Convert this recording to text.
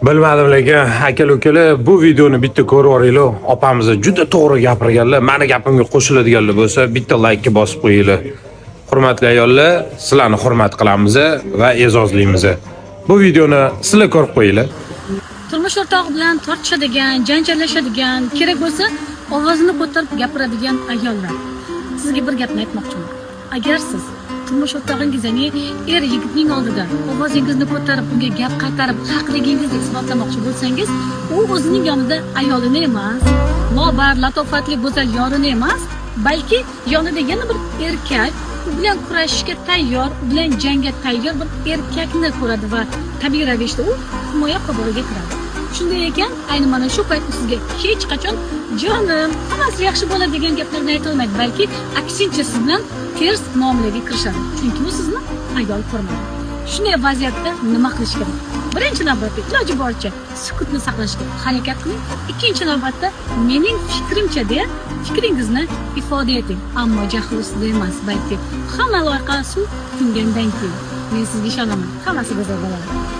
Bilmadim lekin aka-ukalar bu videoni bitta ko'rib oringlar. Opamiz juda to'g'ri gapirganlar. Meni gapimga qo'shiladiganlar bo'lsa, bitta like bosib qo'yinglar. Hurmatli ayollar, sizlarni hurmat qilamiz va e'zozlaymiz. Bu videoni sizlar ko'rib qo'yinglar. Turmush o'rtog'i bilan tortishadigan, janjallashadigan, kerak bo'lsa ovozini ko'tarib gapiradigan ayollar. Sizga bir gapni aytmoqchiman. Agar siz turmush o'rtog'ingiz, ya'ni er yigitning oldida ovozingizni ko'tarib, unga gap qaytarib, haqligingizni isbotlamoqchi bo'lsangiz, u o'zining yonida ayolini emas, lobar, latofatli, go'zal yorini emas, balki yonida yana bir erkak, u bilan kurashishga tayyor, u bilan jangga tayyor bir erkakni ko'radi va tabiiy ravishda u himoya qobig'iga kiradi. Shunday ekan, ayni mana shu paytda sizga hech qachon jonim, hammasi yaxshi bo'ladi degan gaplarni ayta olmaydi, balki aksincha siz bilan ters muomalaga kirishadi. Chunki u sizni ayol ko'rmaydi. Shunday vaziyatda nima qilish kerak? Birinchi navbatda iloji boricha sukutni saqlashga harakat qiling. Ikkinchi navbatda mening fikrimcha deya fikringizni ifoda eting, ammo jahl ustida emas, balki hamma loyqa suv tingandan keyin. Men sizga ishonaman, hammasi go'zal bo'ladi.